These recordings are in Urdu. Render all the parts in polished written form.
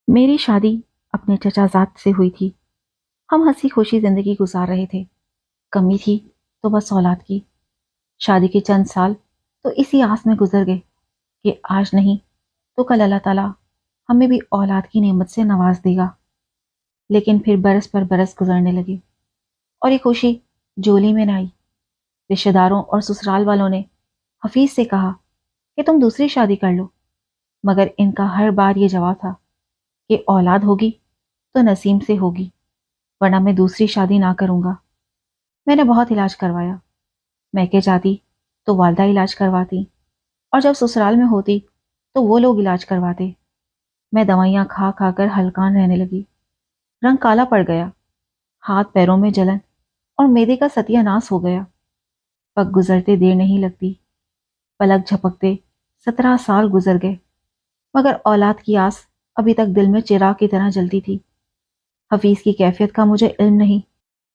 میری شادی اپنے چچا زاد سے ہوئی تھی۔ ہم ہنسی خوشی زندگی گزار رہے تھے۔ کمی تھی تو بس اولاد کی۔ شادی کے چند سال تو اسی آس میں گزر گئے کہ آج نہیں تو کل اللہ تعالیٰ ہمیں بھی اولاد کی نعمت سے نواز دے گا۔ لیکن پھر برس پر برس گزرنے لگے اور یہ خوشی جولی میں نہ آئی۔ رشتہ داروں اور سسرال والوں نے حفیظ سے کہا کہ تم دوسری شادی کر لو، مگر ان کا ہر بار یہ جواب تھا کہ اولاد ہوگی تو نسیم سے ہوگی، ورنہ میں دوسری شادی نہ کروں گا۔ میں نے بہت علاج کروایا۔ میں کہ جاتی تو والدہ علاج کرواتی، اور جب سسرال میں ہوتی تو وہ لوگ علاج کرواتے۔ میں دوائیاں کھا کھا کر ہلکان رہنے لگی۔ رنگ کالا پڑ گیا، ہاتھ پیروں میں جلن اور معدے کا ستیہ ناس ہو گیا۔ وقت گزرتے دیر نہیں لگتی، پلک جھپکتے 17 سال گزر گئے، مگر اولاد کی آس ابھی تک دل میں چراغ کی طرح جلتی تھی۔ حفیظ کی کیفیت کا مجھے علم نہیں۔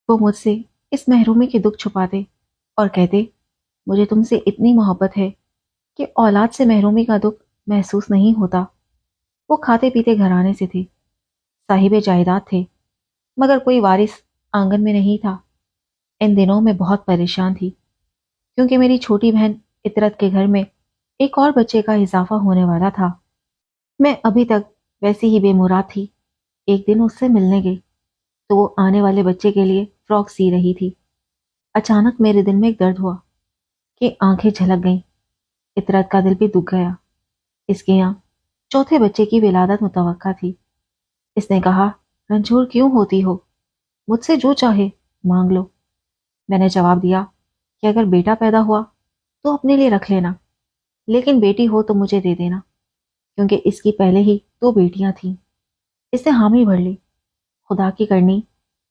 وہ مجھ سے اس محرومی کے دکھ چھپاتے اور کہتے مجھے تم سے اتنی محبت ہے کہ اولاد سے محرومی کا دکھ محسوس نہیں ہوتا۔ وہ کھاتے پیتے گھرانے سے تھے، صاحب جائیداد تھے، مگر کوئی وارث آنگن میں نہیں تھا۔ ان دنوں میں بہت پریشان تھی، کیونکہ میری چھوٹی بہن عطرت کے گھر میں ایک اور بچے کا اضافہ ہونے والا تھا۔ میں ابھی تک ویسی ہی بے مراد تھی۔ ایک دن اس سے ملنے گئی تو وہ آنے والے بچے کے لیے فراک سی رہی تھی۔ اچانک میرے دل میں ایک درد ہوا کہ آنکھیں جھلک گئیں۔ عطرت کا دل بھی دکھ گیا۔ اس کے یہاں چوتھے بچے کی ولادت متوقع تھی۔ اس نے کہا رنجور کیوں ہوتی ہو؟ مجھ سے جو چاہے مانگ لو۔ میں نے جواب دیا کہ اگر بیٹا پیدا ہوا تو اپنے لیے رکھ لینا، لیکن بیٹی ہو تو مجھے دے دینا، کیونکہ اس کی پہلے ہی 2 بیٹیاں تھیں۔ اس نے حامی بھر لی۔ خدا کی کرنی،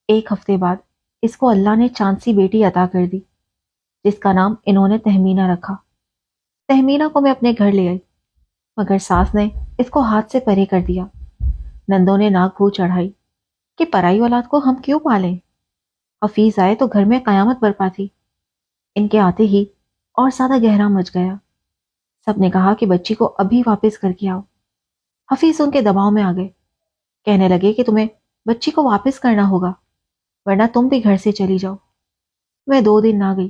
1 ہفتے بعد اس کو اللہ نے چاند سی بیٹی عطا کر دی، جس کا نام انہوں نے تہمینہ رکھا۔ تہمینہ کو میں اپنے گھر لے آئی، مگر ساس نے اس کو ہاتھ سے پرے کر دیا۔ نندوں نے ناک پھو چڑھائی کہ پرائی اولاد کو ہم کیوں پالیں؟ حفیظ آئے تو گھر میں قیامت برپا تھی۔ ان کے آتے ہی اور زیادہ گہرا مچ گیا۔ سب نے کہا کہ بچی کو ابھی واپس کر کے آؤ۔ حفیظ ان کے دباؤ میں آ گئے، کہنے لگے کہ تمہیں بچی کو واپس کرنا ہوگا، ورنہ تم بھی گھر سے چلی جاؤ۔ میں 2 دن نہ گئی۔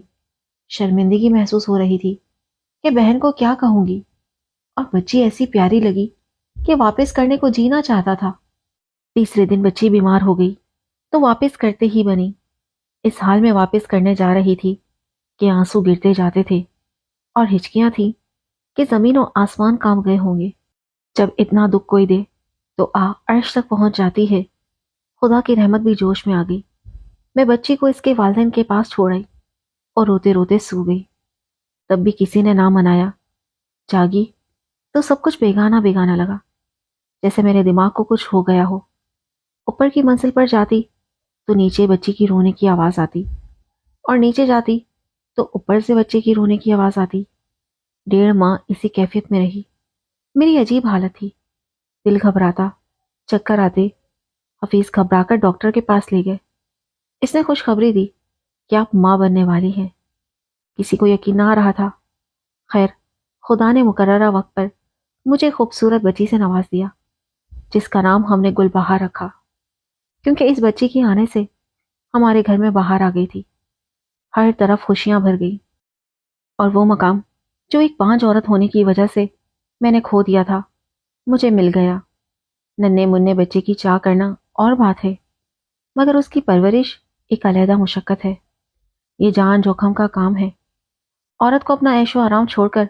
شرمندگی محسوس ہو رہی تھی کہ بہن کو کیا کہوں گی، اور بچی ایسی پیاری لگی کہ واپس کرنے کو جینا چاہتا تھا۔ تیسرے دن بچی بیمار ہو گئی تو واپس کرتے ہی بنی۔ اس حال میں واپس کرنے جا رہی تھی کہ آنسو گرتے جاتے تھے اور ہچکیاں تھیں کہ زمین و آسمان کانپ گئے ہوں گے۔ جب اتنا دکھ کوئی دے تو عرش تک پہنچ جاتی ہے۔ خدا کی رحمت بھی جوش میں آ گئی۔ میں بچی کو اس کے والدین کے پاس چھوڑ آئی اور روتے روتے سو گئی۔ تب بھی کسی نے نہ منایا۔ جاگی تو سب کچھ بیگانہ بیگانہ لگا، جیسے میرے دماغ کو کچھ ہو گیا ہو۔ اوپر کی منزل پر جاتی تو نیچے بچی کی رونے کی آواز آتی، اور نیچے جاتی تو اوپر سے بچے کی رونے کی آواز آتی۔ 1.5 ماہ اسی کیفیت میں رہی۔ میری عجیب حالت تھی، دل گھبراتا، چکر آتے۔ حفیظ گھبرا کر ڈاکٹر کے پاس لے گئے۔ اس نے خوشخبری دی کہ آپ ماں بننے والی ہیں۔ کسی کو یقین نہ آ رہا تھا۔ خیر، خدا نے مقررہ وقت پر مجھے خوبصورت بچی سے نواز دیا، جس کا نام ہم نے گل بہار رکھا، کیونکہ اس بچی کے آنے سے ہمارے گھر میں بہار آ گئی تھی۔ ہر طرف خوشیاں بھر گئی، اور وہ مقام جو ایک بانجھ عورت ہونے کی وجہ سے میں نے کھو دیا تھا، مجھے مل گیا۔ ننھے منھے بچے کی چاہ کرنا اور بات ہے، مگر اس کی پرورش ایک علیحدہ مشقت ہے۔ یہ جان جوکھم کا کام ہے۔ عورت کو اپنا عیش و آرام چھوڑ کر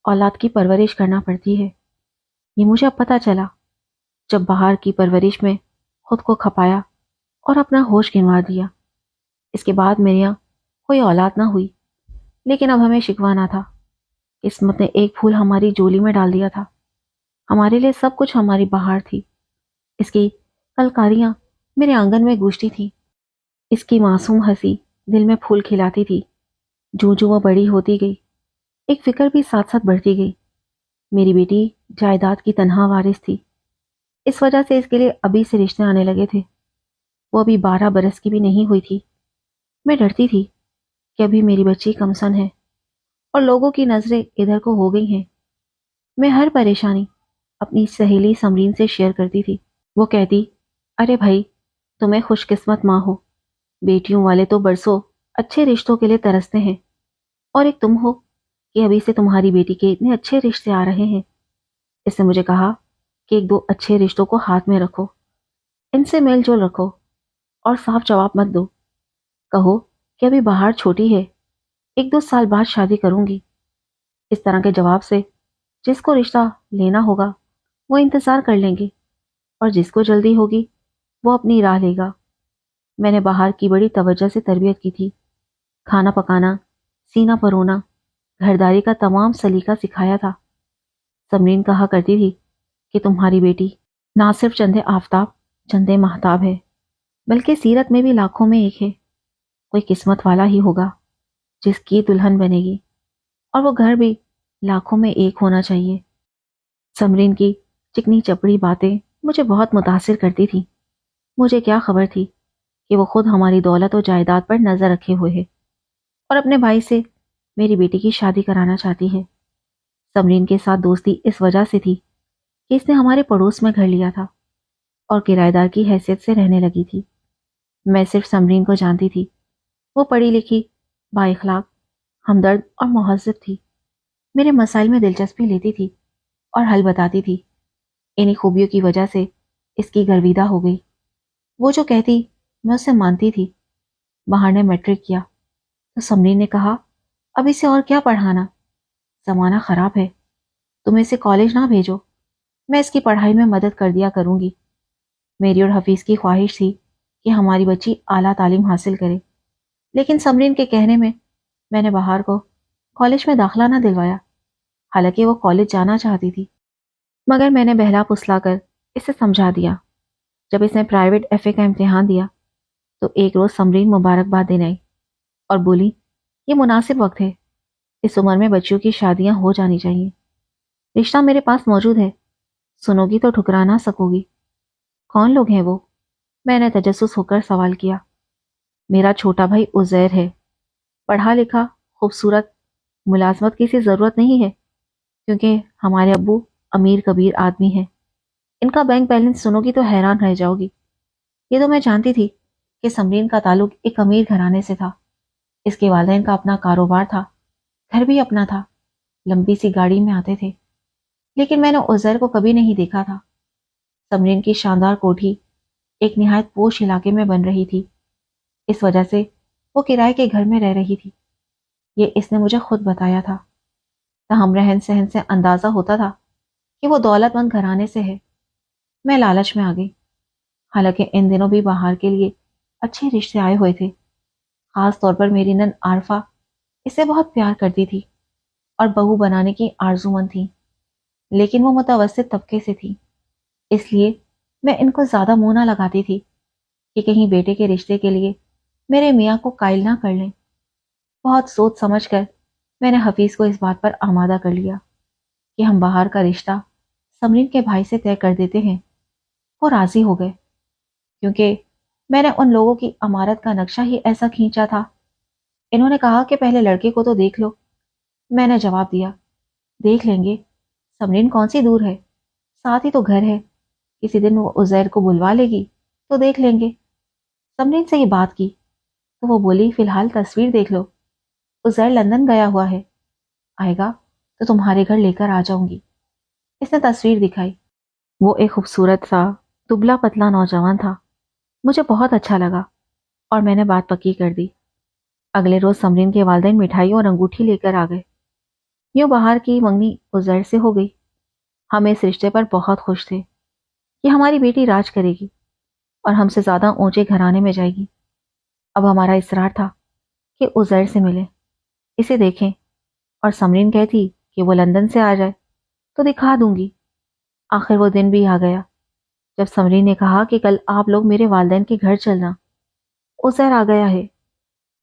اولاد کی پرورش کرنا پڑتی ہے۔ یہ مجھے اب پتہ چلا جب بہار کی پرورش میں خود کو کھپایا اور اپنا ہوش گنوا دیا۔ اس کے بعد میرے یہاں کوئی اولاد نہ ہوئی، لیکن اب ہمیں شکوہ نہ تھا۔ قسمت نے ایک پھول ہماری جولی میں ڈال دیا تھا۔ ہمارے لیے سب کچھ ہماری بہار تھی۔ اس کی کلکاریاں میرے آنگن میں گونجتی تھی۔ اس کی معصوم ہنسی دل میں پھول کھلاتی تھی۔ جو جو وہ بڑی ہوتی گئی، ایک فکر بھی ساتھ ساتھ بڑھتی گئی۔ میری بیٹی جائیداد کی تنہا وارث تھی، اس وجہ سے اس کے لیے ابھی سے رشتے آنے لگے تھے۔ وہ ابھی 12 برس کی بھی نہیں ہوئی تھی۔ میں ڈرتی تھی کہ ابھی میری بچی کمسن ہے اور لوگوں کی نظریں ادھر کو ہو گئی ہیں۔ میں ہر پریشانی اپنی سہیلی سمرین سے شیئر کرتی تھی۔ وہ کہتی، ارے بھائی، تمہیں خوش قسمت ماں ہو، بیٹیوں والے تو برسوں اچھے رشتوں کے لیے ترستے ہیں، اور ایک تم ہو کہ ابھی سے تمہاری بیٹی کے اتنے اچھے رشتے آ رہے ہیں۔ اس نے مجھے کہا کہ ایک دو اچھے رشتوں کو ہاتھ میں رکھو، ان سے میل جول رکھو، اور صاف جواب مت دو، کہو کہ ابھی بہار چھوٹی ہے، ایک دو سال بعد شادی کروں گی۔ اس طرح کے جواب سے جس کو رشتہ لینا ہوگا وہ انتظار کر لیں گے، اور جس کو جلدی ہوگی وہ اپنی راہ لے گا۔ میں نے بہار کی بڑی توجہ سے تربیت کی تھی، کھانا پکانا، سینہ پرونا، گھرداری کا تمام سلیقہ سکھایا تھا۔ سمرین کہا کرتی تھی کہ تمہاری بیٹی نہ صرف چندے آفتاب، چندے مہتاب ہے، بلکہ سیرت میں بھی لاکھوں میں ایک ہے۔ کوئی قسمت والا ہی ہوگا جس کی دلہن بنے گی، اور وہ گھر بھی لاکھوں میں ایک ہونا چاہیے۔ سمرین کی چکنی چپڑی باتیں مجھے بہت متاثر کرتی تھی۔ مجھے کیا خبر تھی کہ وہ خود ہماری دولت و جائیداد پر نظر رکھے ہوئے ہے، اور اپنے بھائی سے میری بیٹی کی شادی کرانا چاہتی ہے۔ سمرین کے ساتھ دوستی اس وجہ سے تھی کہ اس نے ہمارے پڑوس میں گھر لیا تھا اور کرایہ دار کی حیثیت سے رہنے لگی تھی۔ میں صرف سمرین کو جانتی تھی، وہ پڑھی لکھی، با اخلاق، ہمدرد اور مہذب تھی، میرے مسائل میں دلچسپی لیتی تھی اور حل بتاتی تھی۔ انہی خوبیوں کی وجہ سے اس کی گرویدہ ہو گئی۔ وہ جو کہتی میں اسے مانتی تھی۔ بہار نے میٹرک کیا تو سمرین نے کہا، اب اسے اور کیا پڑھانا، زمانہ خراب ہے، تم اسے کالج نہ بھیجو، میں اس کی پڑھائی میں مدد کر دیا کروں گی۔ میری اور حفیظ کی خواہش تھی کہ ہماری بچی اعلیٰ تعلیم حاصل کرے، لیکن سمرین کے کہنے میں نے بہار کو کالج میں داخلہ نہ دلوایا، حالانکہ وہ کالج جانا چاہتی تھی۔ مگر میں نے بہلا پسلا کر اسے سمجھا دیا۔ جب اس نے پرائیویٹ ایف اے کا امتحان دیا تو ایک روز سمرین مبارکباد دینے آئی اور بولی، یہ مناسب وقت ہے، اس عمر میں بچیوں کی شادیاں ہو جانی چاہیے، رشتہ میرے پاس موجود ہے، سنو گی تو ٹھکرا نہ سکو گی۔ کون لوگ ہیں وہ؟ میں نے تجسس ہو کر سوال کیا۔ میرا چھوٹا بھائی عزیر ہے، پڑھا لکھا، خوبصورت، ملازمت کی سی ضرورت نہیں ہے، کیونکہ ہمارے ابو امیر کبیر آدمی ہیں۔ ان کا بینک بیلنس سنو گی تو حیران رہ جاؤ گی۔ یہ تو میں جانتی تھی کہ سمرین کا تعلق ایک امیر گھرانے سے تھا۔ اس کے والدین کا اپنا کاروبار تھا، گھر بھی اپنا تھا، لمبی سی گاڑی میں آتے تھے، لیکن میں نے عزیر کو کبھی نہیں دیکھا تھا۔ سمرین کی شاندار کوٹھی ایک نہایت پوش علاقے میں بن رہی تھی، اس وجہ سے وہ کرائے کے گھر میں رہ رہی تھی۔ یہ اس نے مجھے خود بتایا تھا، تاہم رہن سہن سے اندازہ ہوتا تھا کہ وہ دولت مند گھرانے سے ہے۔ میں لالچ میں آ گئی، حالانکہ ان دنوں بھی بہار کے لیے اچھے رشتے آئے ہوئے تھے۔ خاص طور پر میری نند عارفہ اسے بہت پیار کرتی تھی اور بہو بنانے کی آرزومند تھی، لیکن وہ متوسط طبقے سے تھی، اس لیے میں ان کو زیادہ منہ نہ لگاتی تھی کہ کہیں بیٹے کے رشتے کے لیے میرے میاں کو قائل نہ کر لیں۔ بہت سوچ سمجھ کر میں نے حفیظ کو اس بات پر آمادہ کر لیا کہ ہم بہار کا رشتہ سمرین کے بھائی سے طے کر دیتے ہیں۔ وہ راضی ہو گئے، کیونکہ میں نے ان لوگوں کی عمارت کا نقشہ ہی ایسا کھینچا تھا۔ انہوں نے کہا کہ پہلے لڑکے کو تو دیکھ لو۔ میں نے جواب دیا، دیکھ لیں گے، سمرین کون سی دور ہے، ساتھ ہی تو گھر ہے، کسی دن وہ عزیر کو بلوا لے گی تو دیکھ لیں گے۔ سمرین سے یہ بات کی تو وہ بولی، فی الحال تصویر دیکھ لو، عزیر لندن گیا ہوا ہے، آئے گا تو تمہارے گھر لے کر آ جاؤں گی۔ اس نے تصویر دکھائی، وہ ایک خوبصورت سا دبلا پتلا نوجوان تھا۔ مجھے بہت اچھا لگا اور میں نے بات پکی کر دی۔ اگلے روز سمرین کے والدین مٹھائی اور انگوٹھی لے کر آ گئے۔ یوں بہار کی منگنی عزیر سے ہو گئی۔ ہم اس رشتے پر بہت خوش تھے کہ ہماری بیٹی راج کرے گی اور ہم سے زیادہ اونچے گھرانے میں جائے گی۔ اب ہمارا اصرار تھا کہ عزیر سے ملیں، اسے دیکھیں، اور سمرین کہتی کہ وہ لندن سے آ جائے تو دکھا دوں گی۔ آخر وہ دن بھی آ گیا جب سمرین نے کہا کہ کل آپ لوگ میرے والدین کے گھر چلنا، عزیر آ گیا ہے،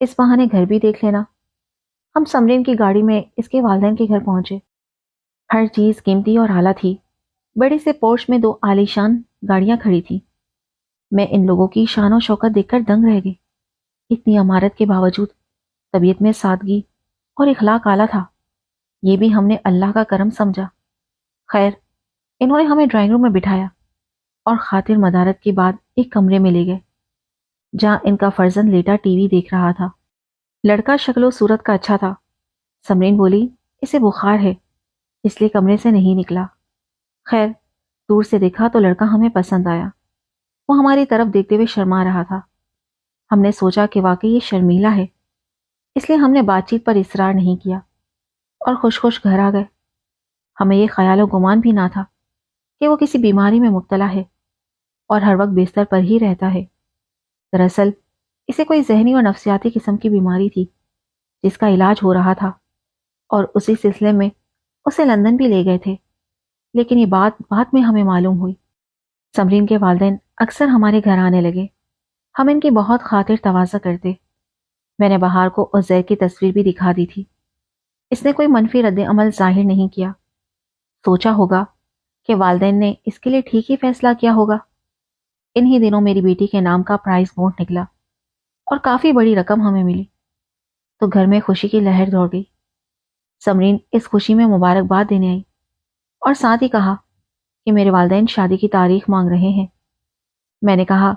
اس بہانے گھر بھی دیکھ لینا۔ ہم سمرین کی گاڑی میں اس کے والدین کے گھر پہنچے۔ ہر چیز قیمتی اور اعلیٰ تھی۔ بڑے سے پورش میں دو عالیشان گاڑیاں کھڑی تھیں۔ میں ان لوگوں کی شان و شوکت دیکھ کر دنگ رہ گئی۔ اتنی عمارت کے باوجود طبیعت میں سادگی اور اخلاق اعلیٰ تھا، یہ بھی ہم نے اللہ کا کرم سمجھا۔ خیر، انہوں نے ہمیں ڈرائنگ روم میں بٹھایا اور خاطر مدارت کے بعد ایک کمرے میں لے گئے جہاں ان کا فرزند لیٹا ٹی وی دیکھ رہا تھا۔ لڑکا شکل و صورت کا اچھا تھا۔ سمرین بولی اسے بخار ہے اس لیے کمرے سے نہیں نکلا۔ خیر دور سے دیکھا تو لڑکا ہمیں پسند آیا۔ وہ ہماری طرف دیکھتے ہوئے شرما رہا تھا۔ ہم نے سوچا کہ واقعی یہ شرمیلا ہے، اس لیے ہم نے بات چیت پر اصرار نہیں کیا اور خوش خوش گھر آ گئے۔ ہمیں یہ خیال و گمان بھی نہ تھا کہ وہ کسی بیماری میں مبتلا ہے اور ہر وقت بستر پر ہی رہتا ہے۔ دراصل اسے کوئی ذہنی اور نفسیاتی قسم کی بیماری تھی جس کا علاج ہو رہا تھا، اور اسی سلسلے میں اسے لندن بھی لے گئے تھے، لیکن یہ بات بعد میں ہمیں معلوم ہوئی۔ سمرین کے والدین اکثر ہمارے گھر آنے لگے۔ ہم ان کی بہت خاطر تواضع کرتے۔ میں نے بہار کو عزیر کی تصویر بھی دکھا دی تھی۔ اس نے کوئی منفی رد عمل ظاہر نہیں کیا۔ سوچا ہوگا کہ والدین نے اس کے لیے ٹھیک ہی فیصلہ کیا ہوگا۔ انہی دنوں میری بیٹی کے نام کا پرائز بونڈ نکلا اور کافی بڑی رقم ہمیں ملی تو گھر میں خوشی کی لہر دوڑ گئی۔ سمرین اس خوشی میں مبارکباد دینے آئی اور ساتھ ہی کہا کہ میرے والدین شادی کی تاریخ مانگ رہے ہیں۔ میں نے کہا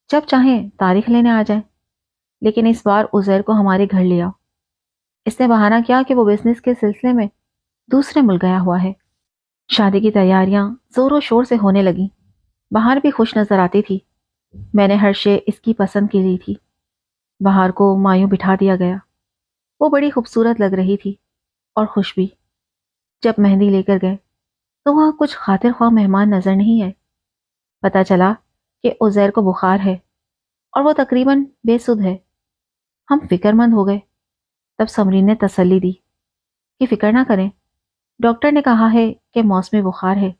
جب چاہیں تاریخ لینے آ جائیں، لیکن اس بار عزیر کو ہمارے گھر لے آؤ۔ اس نے بہانہ کیا کہ وہ بزنس کے سلسلے میں دوسرے ملک گیا ہوا ہے۔ شادی کی تیاریاں زور و شور سے ہونے لگیں۔ بہار بھی خوش نظر آتی تھی۔ میں نے ہر شے اس کی پسند کی لی تھی۔ بہار کو مایوں بٹھا دیا گیا۔ وہ بڑی خوبصورت لگ رہی تھی اور خوش بھی۔ جب مہندی لے کر گئے تو وہاں کچھ خاطر خواہ مہمان نظر نہیں آئے۔ پتہ چلا کہ عزیر کو بخار ہے اور وہ تقریباً بے سدھ ہے۔ ہم فکر مند ہو گئے۔ تب سمرین نے تسلی دی کہ فکر نہ کریں، ڈاکٹر نے کہا ہے کہ موسمی بخار ہے۔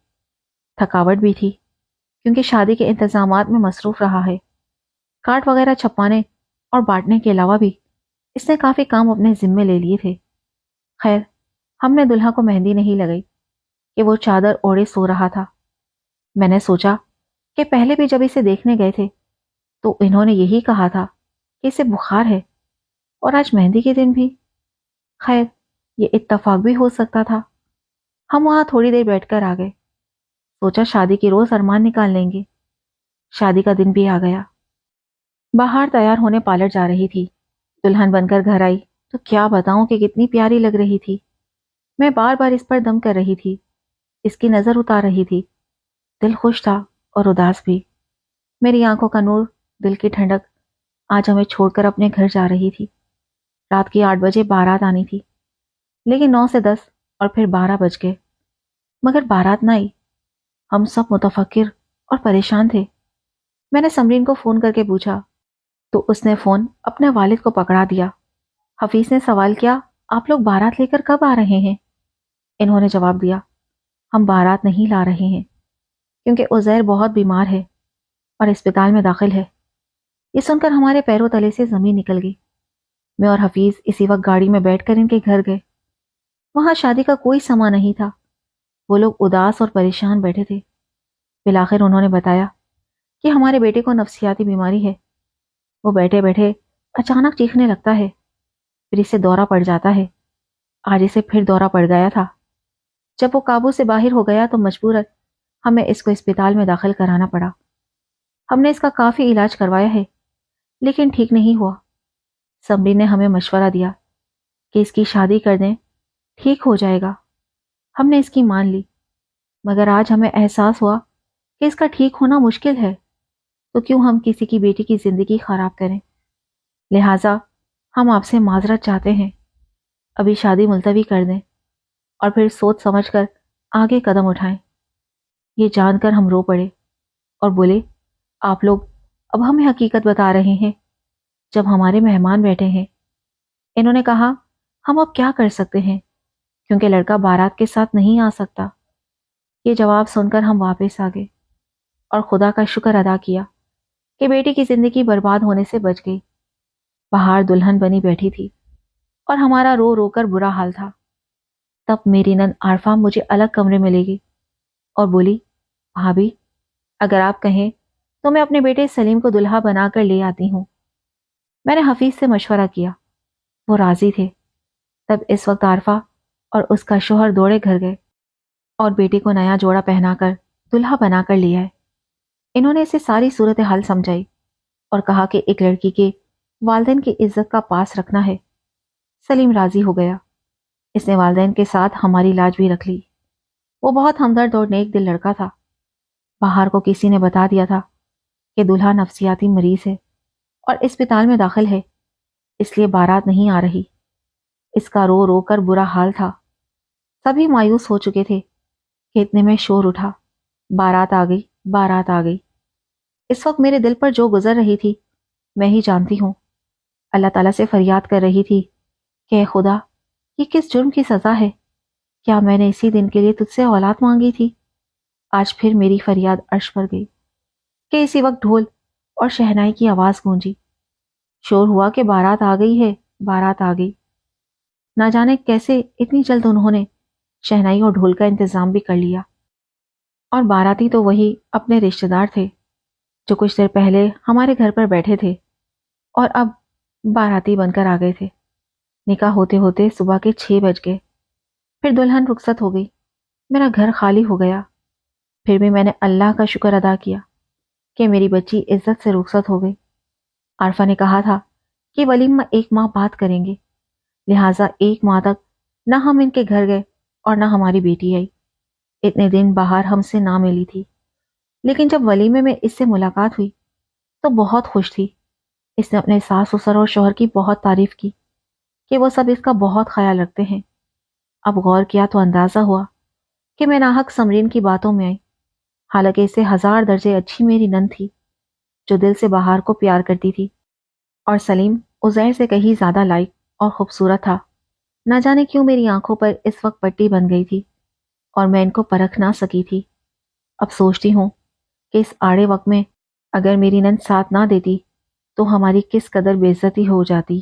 تھکاوٹ بھی تھی کیونکہ شادی کے انتظامات میں مصروف رہا ہے۔ کارڈ وغیرہ چھپانے اور بانٹنے کے علاوہ بھی اس نے کافی کام اپنے ذمے لے لیے تھے۔ خیر ہم نے دلہا کو مہندی نہیں لگائی کہ وہ چادر اوڑھے سو رہا تھا۔ میں نے سوچا کہ پہلے بھی جب اسے دیکھنے گئے تھے تو انہوں نے یہی کہا تھا کہ اسے بخار ہے، اور آج مہندی کے دن بھی۔ خیر یہ اتفاق بھی ہو سکتا تھا۔ ہم وہاں تھوڑی دیر بیٹھ کر آ گئے۔ سوچا شادی کی روز ارمان نکال لیں گے۔ شادی کا دن بھی آ گیا۔ بہار تیار ہونے پارلر جا رہی تھی۔ دلہن بن کر گھر آئی تو کیا بتاؤں کہ کتنی پیاری لگ رہی تھی۔ میں بار بار اس پر دم کر رہی تھی، اس کی نظر اتار رہی تھی۔ دل خوش تھا اور اداس بھی۔ میری آنکھوں کا نور، دل کی ٹھنڈک آج ہمیں چھوڑ کر اپنے گھر جا رہی تھی۔ رات کی 8 بجے بارات آنی تھی، لیکن 9 سے 10 اور پھر 12 بج گئے مگر بارات نہ آئی۔ ہم سب متفکر اور پریشان تھے۔ میں نے سمرین کو فون کر کے پوچھا تو اس نے فون اپنے والد کو پکڑا دیا۔ حفیظ نے سوال کیا آپ لوگ بارات لے کر کب آ رہے ہیں؟ انہوں نے جواب دیا ہم بارات نہیں لا رہے ہیں کیونکہ عزیر بہت بیمار ہے اور اسپتال میں داخل ہے۔ یہ سن کر ہمارے پیروں تلے سے زمین نکل گئی۔ میں اور حفیظ اسی وقت گاڑی میں بیٹھ کر ان کے گھر گئے۔ وہاں شادی کا کوئی سما نہیں تھا۔ وہ لوگ اداس اور پریشان بیٹھے تھے۔ بالآخر انہوں نے بتایا کہ ہمارے بیٹے کو نفسیاتی بیماری ہے۔ وہ بیٹھے بیٹھے اچانک چیخنے لگتا ہے، پھر اسے دورہ پڑ جاتا ہے۔ آج اسے پھر دورہ پڑ گیا تھا۔ جب وہ قابو سے باہر ہو گیا تو مجبوراً ہمیں اس کو اسپتال میں داخل کرانا پڑا۔ ہم نے اس کا کافی علاج کروایا ہے لیکن ٹھیک نہیں ہوا۔ سمرین نے ہمیں مشورہ دیا کہ اس کی شادی کر دیں، ٹھیک ہو جائے گا۔ ہم نے اس کی مان لی، مگر آج ہمیں احساس ہوا کہ اس کا ٹھیک ہونا مشکل ہے، تو کیوں ہم کسی کی بیٹی کی زندگی خراب کریں۔ لہٰذا ہم آپ سے معذرت چاہتے ہیں، ابھی شادی ملتوی کر دیں اور پھر سوچ سمجھ کر آگے قدم اٹھائیں۔ یہ جان کر ہم رو پڑے اور بولے آپ لوگ اب ہمیں حقیقت بتا رہے ہیں جب ہمارے مہمان بیٹھے ہیں۔ انہوں نے کہا ہم اب کیا کر سکتے ہیں کیونکہ لڑکا بارات کے ساتھ نہیں آ سکتا۔ یہ جواب سن کر ہم واپس آ گئے اور خدا کا شکر ادا کیا کہ بیٹی کی زندگی برباد ہونے سے بچ گئی۔ بہار دلہن بنی بیٹھی تھی اور ہمارا رو رو کر برا حال تھا۔ تب میری نند عارفہ مجھے الگ کمرے میں لے گئی اور بولی بھابھی اگر آپ کہیں تو میں اپنے بیٹے سلیم کو دلہا بنا کر لے آتی ہوں۔ میں نے حفیظ سے مشورہ کیا، وہ راضی تھے۔ تب اس وقت عارفہ اور اس کا شوہر دوڑے گھر گئے اور بیٹے کو نیا جوڑا پہنا کر دلہا بنا کر لے آئے۔ انہوں نے اسے ساری صورتحال سمجھائی اور کہا کہ ایک لڑکی کے والدین کی عزت کا پاس رکھنا ہے۔ سلیم راضی ہو گیا۔ اس نے والدین کے ساتھ ہماری لاج بھی رکھ لی۔ وہ بہت ہمدرد اور نیک دل لڑکا تھا۔ باہر کو کسی نے بتا دیا تھا کہ دلہا نفسیاتی مریض ہے اور اسپتال میں داخل ہے، اس لیے بارات نہیں آ رہی۔ اس کا رو رو کر برا حال تھا۔ سبھی مایوس ہو چکے تھے کہ اتنے میں شور اٹھا، بارات آ گئی، بارات آ گئی۔ اس وقت میرے دل پر جو گزر رہی تھی میں ہی جانتی ہوں۔ اللہ تعالیٰ سے فریاد کر رہی تھی کہ اے خدا، یہ کس جرم کی سزا ہے؟ کیا میں نے اسی دن کے لیے تجھ سے اولاد مانگی تھی؟ آج پھر میری فریاد عرش پر گئی کہ اسی وقت ڈھول اور شہنائی کی آواز گونجی۔ شور ہوا کہ بارات آ گئی ہے، بارات آ گئی۔ نہ جانے کیسے اتنی جلد انہوں نے شہنائی اور ڈھول کا انتظام بھی کر لیا، اور باراتی تو وہی اپنے رشتہ دار تھے جو کچھ دیر پہلے ہمارے گھر پر بیٹھے تھے اور اب باراتی بن کر آ گئے تھے۔ نکاح ہوتے ہوتے صبح کے 6 بج گئے۔ پھر دلہن رخصت ہو گئی، میرا گھر خالی ہو گیا۔ پھر بھی میں نے اللہ کا شکر ادا کیا کہ میری بچی عزت سے رخصت ہو گئی۔ عارفہ نے کہا تھا کہ ولیمہ 1 ماہ بعد کریں گے، لہٰذا 1 ماہ تک نہ ہم ان کے گھر گئے اور نہ ہماری بیٹی آئی۔ اتنے دن باہر ہم سے نہ ملی تھی، لیکن جب ولیمے میں اس سے ملاقات ہوئی تو بہت خوش تھی۔ اس نے اپنے ساس سسر اور شوہر کی بہت تعریف کی کہ وہ سب اس کا بہت خیال رکھتے ہیں۔ اب غور کیا تو اندازہ ہوا کہ میں ناحق سمرین کی باتوں میں آئی، حالانکہ اس سے 1000 درجے اچھی میری نند تھی جو دل سے بہار کو پیار کرتی تھی، اور سلیم عزیر سے کہیں زیادہ لائق اور خوبصورت تھا۔ نہ جانے کیوں میری آنکھوں پر اس وقت پٹی بن گئی تھی اور میں ان کو پرکھ نہ سکی تھی۔ اب سوچتی ہوں کہ اس آڑے وقت میں اگر میری نند ساتھ نہ دیتی تو ہماری کس قدر بے عزتی ہو جاتی۔